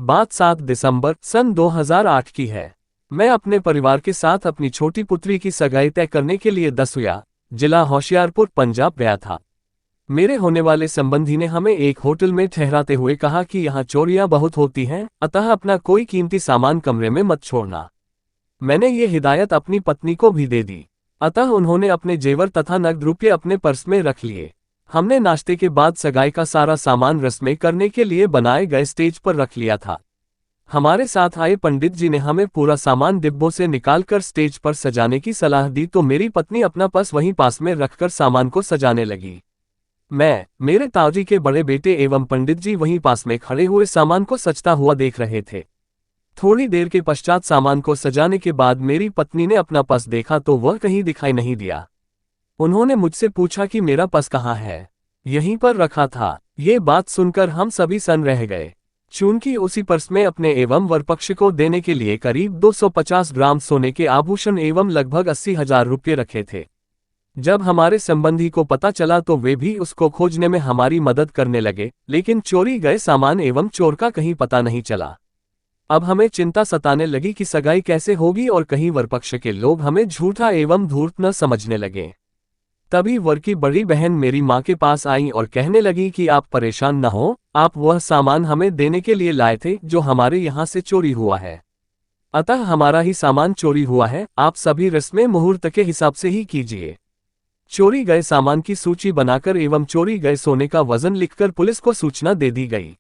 बात 7 दिसंबर सन 2008 की है। मैं अपने परिवार के साथ अपनी छोटी पुत्री की सगाई तय करने के लिए दसूया, जिला होशियारपुर, पंजाब गया था। मेरे होने वाले संबंधी ने हमें एक होटल में ठहराते हुए कहा कि यहाँ चोरियां बहुत होती हैं, अतः अपना कोई कीमती सामान कमरे में मत छोड़ना। मैंने ये हिदायत अपनी पत्नी को भी दे दी, अतः उन्होंने अपने जेवर तथा नकद रुपये अपने पर्स में रख लिए। हमने नाश्ते के बाद सगाई का सारा सामान रस्में करने के लिए बनाए गए स्टेज पर रख लिया था। हमारे साथ आए पंडित जी ने हमें पूरा सामान डिब्बों से निकालकर स्टेज पर सजाने की सलाह दी, तो मेरी पत्नी अपना पर्स वहीं पास में रखकर सामान को सजाने लगी। मैं, मेरे ताऊजी के बड़े बेटे एवं पंडित जी वहीं पास में खड़े हुए सामान को सजता हुआ देख रहे थे। थोड़ी देर के पश्चात सामान को सजाने के बाद मेरी पत्नी ने अपना पर्स देखा तो वह कहीं दिखाई नहीं दिया। उन्होंने मुझसे पूछा कि मेरा पर्स कहाँ है। यहीं पर रखा था। ये बात सुनकर हम सभी सन्न रह गए, चूंकि उसी पर्स में अपने एवं वरपक्ष को देने के लिए करीब 250 ग्राम सोने के आभूषण एवं लगभग 80,000 रुपये रखे थे। जब हमारे संबंधी को पता चला तो वे भी उसको खोजने में हमारी मदद करने लगे, लेकिन चोरी गए सामान एवं चोर का कहीं पता नहीं चला। अब हमें चिंता सताने लगी कि सगाई कैसे होगी और कहीं वरपक्ष के लोग हमें झूठा एवं धूर्त न समझने लगे। तभी वर की बड़ी बहन मेरी माँ के पास आई और कहने लगी कि आप परेशान न हो, आप वह सामान हमें देने के लिए लाए थे जो हमारे यहाँ से चोरी हुआ है, अतः हमारा ही सामान चोरी हुआ है, आप सभी रस्में मुहूर्त के हिसाब से ही कीजिए। चोरी गए सामान की सूची बनाकर एवं चोरी गए सोने का वजन लिखकर पुलिस को सूचना दे दी गई।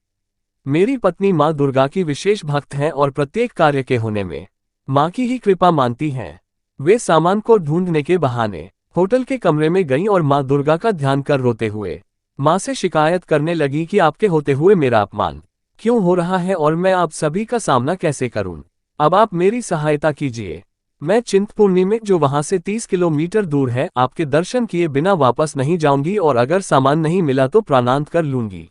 मेरी पत्नी माँ दुर्गा की विशेष भक्त हैं और प्रत्येक कार्य के होने में माँ की ही कृपा मानती हैं। वे सामान को ढूंढने के बहाने होटल के कमरे में गईं और माँ दुर्गा का ध्यान कर रोते हुए माँ से शिकायत करने लगी कि आपके होते हुए मेरा अपमान क्यों हो रहा है और मैं आप सभी का सामना कैसे करूं। अब आप मेरी सहायता कीजिए। मैं चिंतपूर्णी में, जो वहां से 30 किलोमीटर दूर है, आपके दर्शन किए बिना वापस नहीं जाऊंगी और अगर सामान नहीं मिला तो प्राणांत कर लूंगी।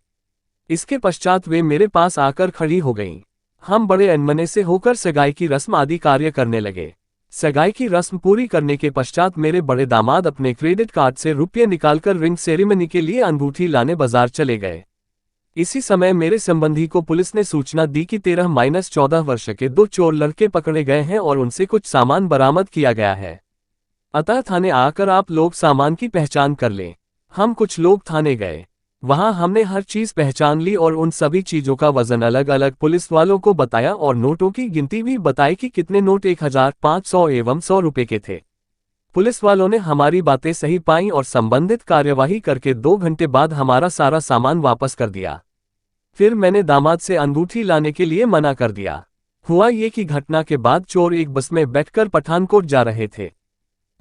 इसके पश्चात वे मेरे पास आकर खड़ी हो गईं। हम बड़े अनमने से होकर सगाई की रस्म आदि कार्य करने लगे। सगाई की रस्म पूरी करने के पश्चात मेरे बड़े दामाद अपने क्रेडिट कार्ड से रुपये निकालकर रिंग सेरेमनी के लिए अंगूठी लाने बाजार चले गए। इसी समय मेरे संबंधी को पुलिस ने सूचना दी कि 13-14 वर्ष के 2 चोर लड़के पकड़े गए हैं और उनसे कुछ सामान बरामद किया गया है, अतः थाने आकर आप लोग सामान की पहचान कर लें। हम कुछ लोग थाने गए, वहां हमने हर चीज पहचान ली और उन सभी चीजों का वजन अलग अलग पुलिस वालों को बताया और नोटों की गिनती भी बताई कि कितने नोट 1000, 500 एवं 100 रुपए के थे। पुलिस वालों ने हमारी बातें सही पाई और संबंधित कार्यवाही करके 2 घंटे बाद हमारा सारा सामान वापस कर दिया। फिर मैंने दामाद से अंगूठी लाने के लिए मना कर दिया। हुआ ये कि घटना के बाद चोर एक बस में बैठकर पठानकोट जा रहे थे।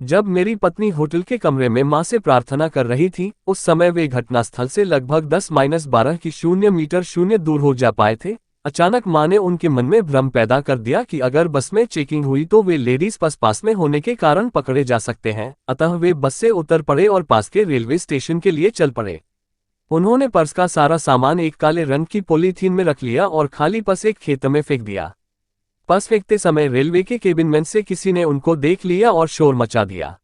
जब मेरी पत्नी होटल के कमरे में मां से प्रार्थना कर रही थी, उस समय वे घटनास्थल से लगभग 10-12 की 0 मीटर शून्य दूर हो जा पाए थे। अचानक मां ने उनके मन में भ्रम पैदा कर दिया कि अगर बस में चेकिंग हुई तो वे लेडीज बस पास में होने के कारण पकड़े जा सकते हैं, अतः वे बस से उतर पड़े और पास के रेलवे स्टेशन के लिए चल पड़े। उन्होंने पर्स का सारा सामान एक काले रंग की पॉलीथीन में रख लिया और खाली पर्स एक खेत में फेंक दिया। पर्स फेंकते समय रेलवे के केबिनमैन से किसी ने उनको देख लिया और शोर मचा दिया।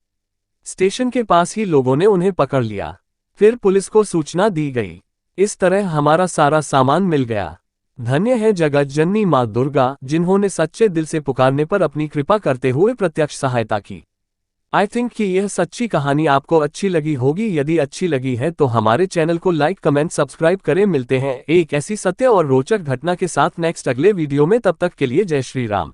स्टेशन के पास ही लोगों ने उन्हें पकड़ लिया। फिर पुलिस को सूचना दी गई। इस तरह हमारा सारा सामान मिल गया। धन्य है जगत जननी माँ दुर्गा, जिन्होंने सच्चे दिल से पुकारने पर अपनी कृपा करते हुए प्रत्यक्ष सहायता की। आई थिंक कि यह सच्ची कहानी आपको अच्छी लगी होगी। यदि अच्छी लगी है तो हमारे चैनल को लाइक, कमेंट, सब्सक्राइब करें। मिलते हैं एक ऐसी सत्य और रोचक घटना के साथ नेक्स्ट अगले वीडियो में। तब तक के लिए जय श्री राम।